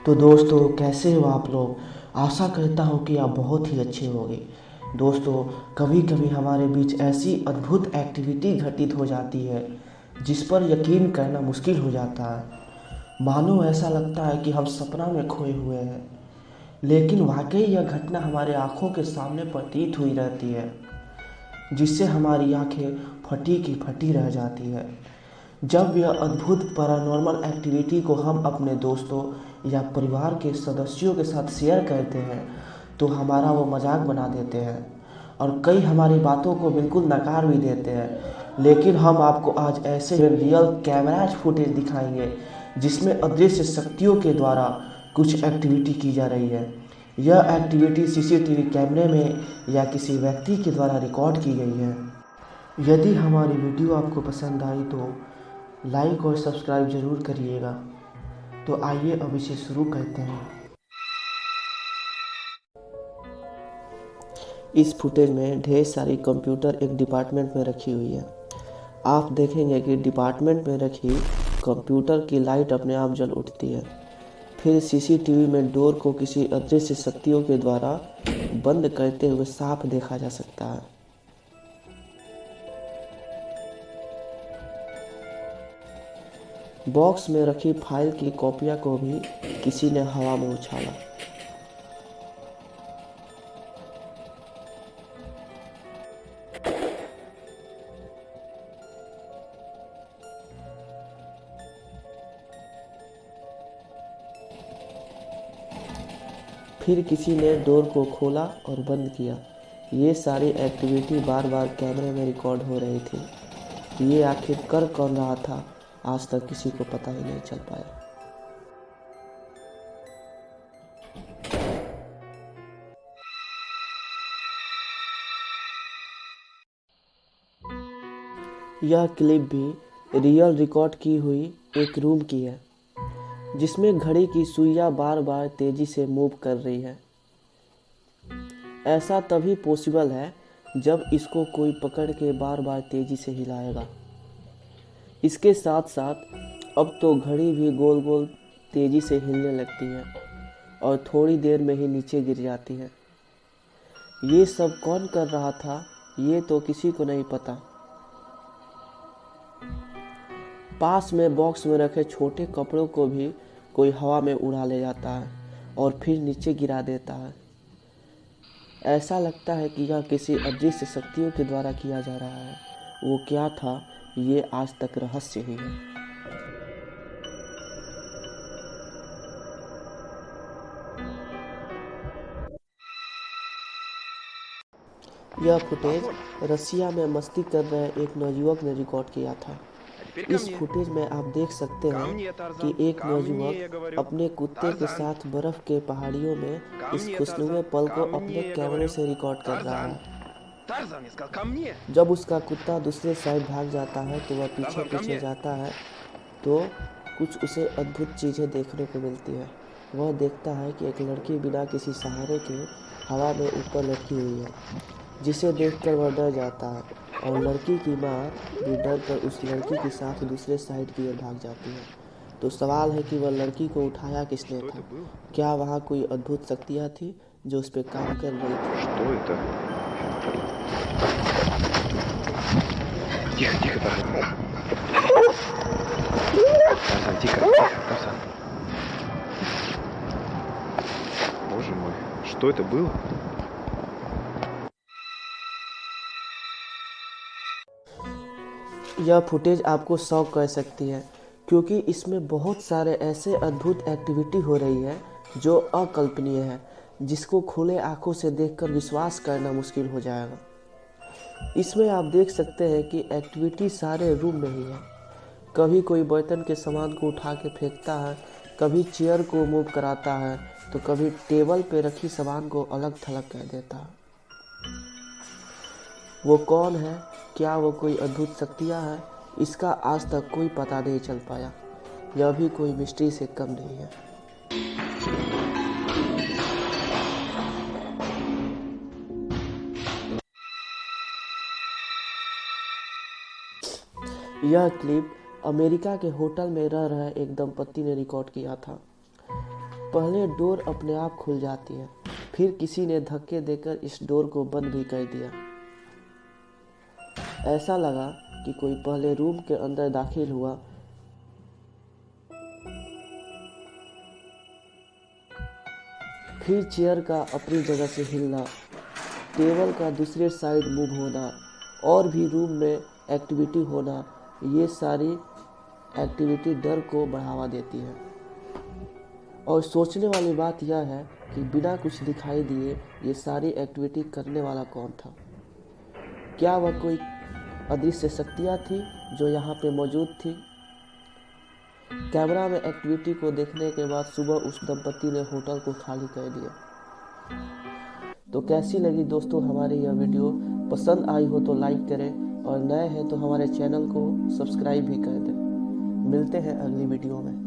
तो दोस्तों, कैसे हो आप लोग। आशा करता हूँ कि आप बहुत ही अच्छे होंगे। दोस्तों, कभी कभी हमारे बीच ऐसी अद्भुत एक्टिविटी घटित हो जाती है जिस पर यकीन करना मुश्किल हो जाता है। मानो ऐसा लगता है कि हम सपना में खोए हुए हैं, लेकिन वाकई यह घटना हमारे आंखों के सामने प्रतीत हुई रहती है, जिससे हमारी आंखें फटी की फटी रह जाती है। जब यह अद्भुत पैरानॉर्मल एक्टिविटी को हम अपने दोस्तों या परिवार के सदस्यों के साथ शेयर करते हैं तो हमारा वो मजाक बना देते हैं और कई हमारी बातों को बिल्कुल नकार भी देते हैं। लेकिन हम आपको आज ऐसे रियल कैमरा फुटेज दिखाएंगे जिसमें अदृश्य शक्तियों के द्वारा कुछ एक्टिविटी की जा रही है। यह एक्टिविटी सीसीटीवी कैमरे में या किसी व्यक्ति के द्वारा रिकॉर्ड की गई है। यदि हमारी वीडियो आपको पसंद आई तो लाइक और सब्सक्राइब ज़रूर करिएगा। तो आइए अब इसे शुरू करते हैं। इस फुटेज में ढेर सारी कंप्यूटर एक डिपार्टमेंट में रखी हुई है। आप देखेंगे कि डिपार्टमेंट में रखी कंप्यूटर की लाइट अपने आप जल उठती है। फिर सीसीटीवी में डोर को किसी अदृश्य शक्तियों के द्वारा बंद करते हुए साफ देखा जा सकता है। बॉक्स में रखी फाइल की कॉपियां को भी किसी ने हवा में उछाला। फिर किसी ने डोर को खोला और बंद किया। ये सारी एक्टिविटी बार बार कैमरे में रिकॉर्ड हो रही थी। ये आखिर कर कौन रहा था, आज तक किसी को पता ही नहीं चल पाया। यह क्लिप भी रियल रिकॉर्ड की हुई एक रूम की है, जिसमें घड़ी की सुइयां बार बार तेजी से मूव कर रही है। ऐसा तभी पॉसिबल है जब इसको कोई पकड़ के बार बार तेजी से हिलाएगा। इसके साथ साथ अब तो घड़ी भी गोल गोल तेजी से हिलने लगती है और थोड़ी देर में ही नीचे गिर जाती है। ये सब कौन कर रहा था, ये तो किसी को नहीं पता। पास में बॉक्स में रखे छोटे कपड़ों को भी कोई हवा में उड़ा ले जाता है और फिर नीचे गिरा देता है। ऐसा लगता है कि यह किसी अदृश्य शक्तियों के द्वारा किया जा रहा है। वो क्या था, ये आज तक रहस्य ही है। यह फुटेज रसिया में मस्ती कर रहे एक नवयुवक ने रिकॉर्ड किया था। इस फुटेज में आप देख सकते हैं कि एक नौजुवक अपने कुत्ते के साथ बर्फ के पहाड़ियों में इस खुशनुमे पल को अपने कैमरे से रिकॉर्ड कर रहा है। जब उसका कुत्ता दूसरे साइड भाग जाता है तो वह पीछे पीछे जाता है तो कुछ उसे अद्भुत चीज़ें देखने को मिलती है। वह देखता है कि एक लड़की बिना किसी सहारे के हवा में ऊपर लटकी हुई है, जिसे देखकर वह डर जाता है और लड़की की माँ भी डर कर उस लड़की के साथ दूसरे साइड की ओर भाग जाती है। तो सवाल है कि वह लड़की को उठाया किसने था। क्या वहाँ कोई अद्भुत शक्तियाँ थी जो उस पर काम कर रही थी। Тихо, тихо, Тарзан, тихо, тихо, Тарзан. Боже мой, что это было? यह फुटेज आपको शॉक कर सकती है, क्योंकि इसमें बहुत सारे ऐसे अद्भुत एक्टिविटी हो रही है जो अकल्पनीय है, जिसको खुले आंखों से देखकर विश्वास करना मुश्किल हो जाएगा। इसमें आप देख सकते हैं कि एक्टिविटी सारे रूम में ही है। कभी कोई बर्तन के सामान को उठा के फेंकता है, कभी चेयर को मूव कराता है, तो कभी टेबल पे रखी सामान को अलग थलग कर देता है। वो कौन है, क्या वो कोई अद्भुत शक्तियाँ हैं, इसका आज तक कोई पता नहीं चल पाया। यह भी कोई मिस्ट्री से कम नहीं है। यह क्लिप अमेरिका के होटल में रह रहे एक दंपत्ति ने रिकॉर्ड किया था। पहले डोर अपने आप खुल जाती है, फिर किसी ने धक्के देकर इस डोर को बंद भी कर दिया। ऐसा लगा कि कोई पहले रूम के अंदर दाखिल हुआ, फिर चेयर का अपनी जगह से हिलना, टेबल का दूसरे साइड मूव होना और भी रूम में एक्टिविटी होना, ये सारी एक्टिविटी डर को बढ़ावा देती है। और सोचने वाली बात यह है कि बिना कुछ दिखाई दिए ये सारी एक्टिविटी करने वाला कौन था? क्या वह कोई अदृश्य शक्तियाँ थी जो यहाँ पे मौजूद थी? कैमरा में एक्टिविटी को देखने के बाद सुबह उस दंपति ने होटल को खाली कर दिया। तो कैसी लगी दोस्तों हमारी यह वीडियो? पसंद आई हो तो लाइक करें और नए हैं तो हमारे चैनल को सब्सक्राइब भी कर दें। मिलते हैं अगली वीडियो में।